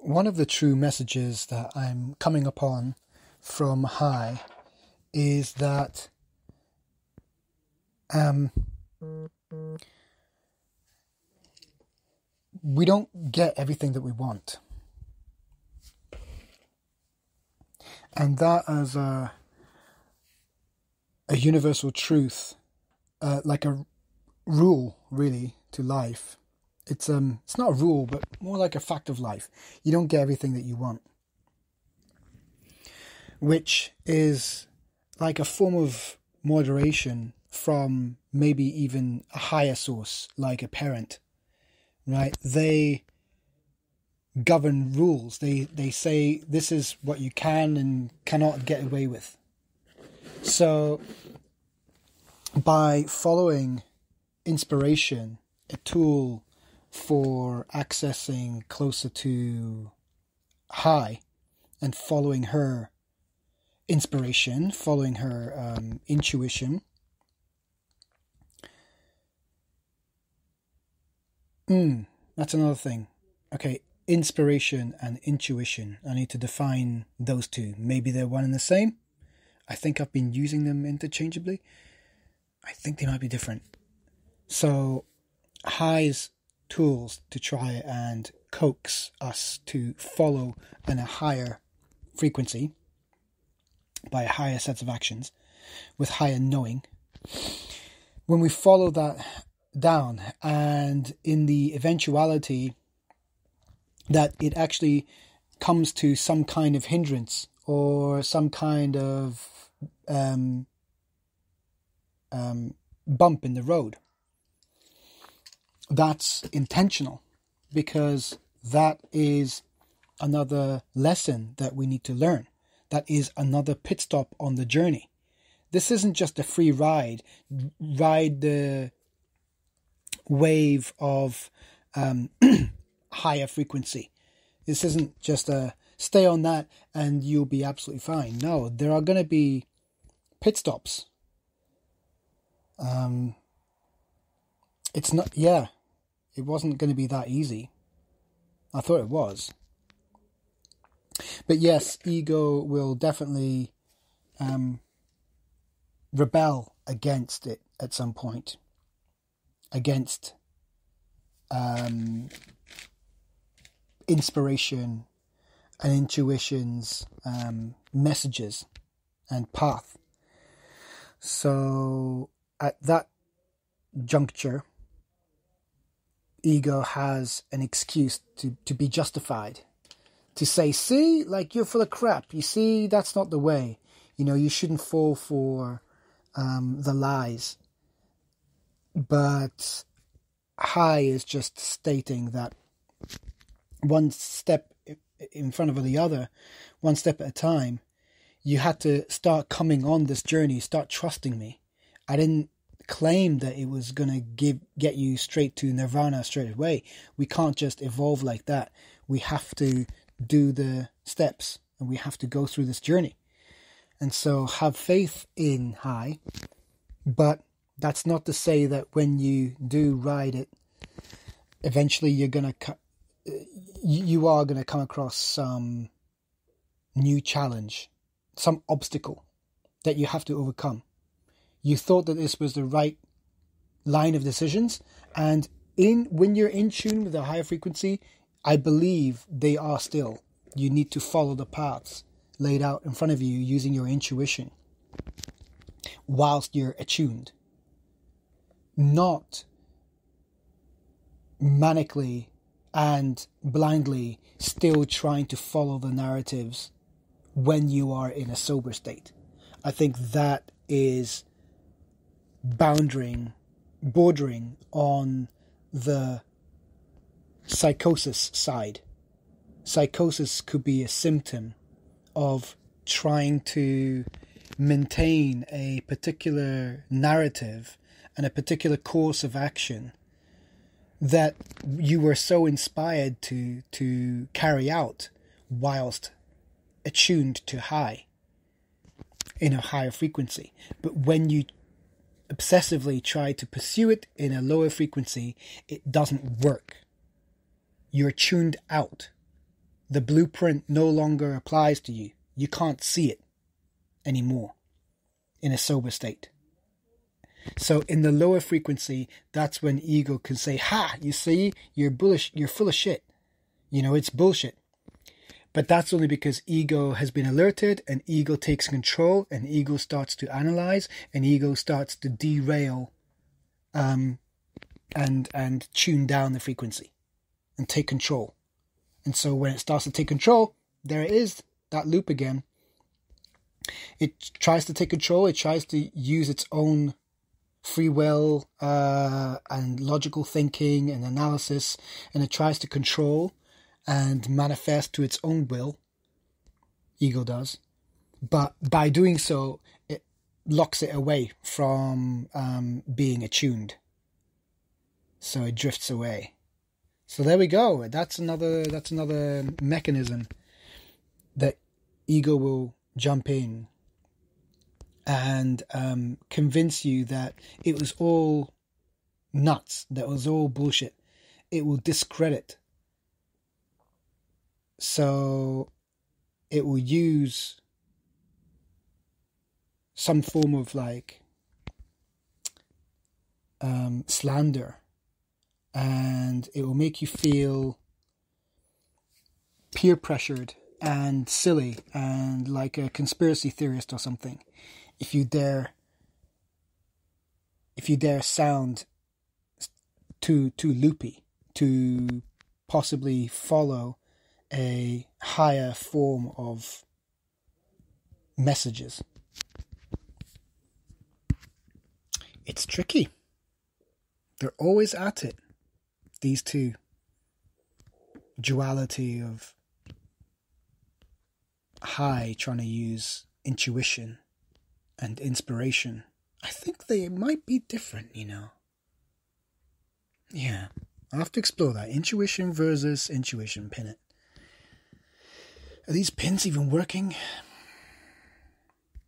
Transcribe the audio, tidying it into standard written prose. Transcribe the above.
one of the true messages that I'm coming upon from high is that we don't get everything that we want. And that as a universal truth, like a rule, really, to life. It's not a rule, but more like a fact of life. You don't get everything that you want, which is like a form of moderation from maybe even a higher source, like a parent, right? They govern rules. They say this is what you can and cannot get away with. So by following inspiration, a tool for accessing closer to high, and following her inspiration, following her intuition, that's another thing. Okay, inspiration and intuition. I need to define those two. Maybe they're one and the same. I think I've been using them interchangeably. I think they might be different. So, high's tools to try and coax us to follow in a higher frequency by a higher sets of actions with higher knowing. When we follow that down, and in the eventuality that it actually comes to some kind of hindrance or some kind of bump in the road, that's intentional, because that is another lesson that we need to learn. That is another pit stop on the journey. This isn't just a free ride the wave of higher frequency. This isn't just a stay on that and you'll be absolutely fine. No, there are going to be pit stops. It's not, it wasn't going to be that easy. I thought it was. But yes, ego will definitely rebel against it at some point. Against inspiration and intuition's messages and path. So at that juncture, ego has an excuse to be justified, to say, see, like, you're full of crap. You see, that's not the way. You shouldn't fall for the lies. But high is just stating that one step in front of the other, one step at a time, you had to start coming on this journey, start trusting me. I didn't claim that it was going to get you straight to nirvana straight away. We can't just evolve like that. We have to do the steps, and we have to go through this journey. And so have faith in high, but that's not to say that when you do ride it, eventually you are going to come across some new challenge, some obstacle that you have to overcome. You thought that this was the right line of decisions, and when you're in tune with a higher frequency, I believe they are still. You need to follow the paths laid out in front of you using your intuition whilst you're attuned. Not manically and blindly still trying to follow the narratives when you are in a sober state. I think that is bordering on the psychosis side. Psychosis could be a symptom of trying to maintain a particular narrative and a particular course of action that you were so inspired to carry out whilst attuned to high, in a higher frequency. But when you obsessively try to pursue it in a lower frequency, it doesn't work. You're tuned out. The blueprint no longer applies to you. You can't see it anymore in a sober state. So in the lower frequency, that's when ego can say, ha, you see, you're bullish, you're full of shit. It's bullshit. But that's only because ego has been alerted, and ego takes control, and ego starts to analyze, and ego starts to derail and tune down the frequency and take control. And so when it starts to take control, there it is, that loop again. It tries to take control, it tries to use its own free will and logical thinking and analysis, and it tries to control and manifest to its own will. Ego does. But by doing so, it locks it away from being attuned. So it drifts away. So there we go. That's another mechanism that ego will jump in and convince you that it was all nuts, that it was all bullshit. It will discredit. So it will use some form of slander, and it will make you feel peer pressured and silly and like a conspiracy theorist or something. If you dare sound too loopy, to possibly follow a higher form of messages. It's tricky. They're always at it. These two. Duality of high trying to use intuition and inspiration. I think they might be different, Yeah. I'll have to explore that. Intuition versus intuition. Pin it. Are these pins even working?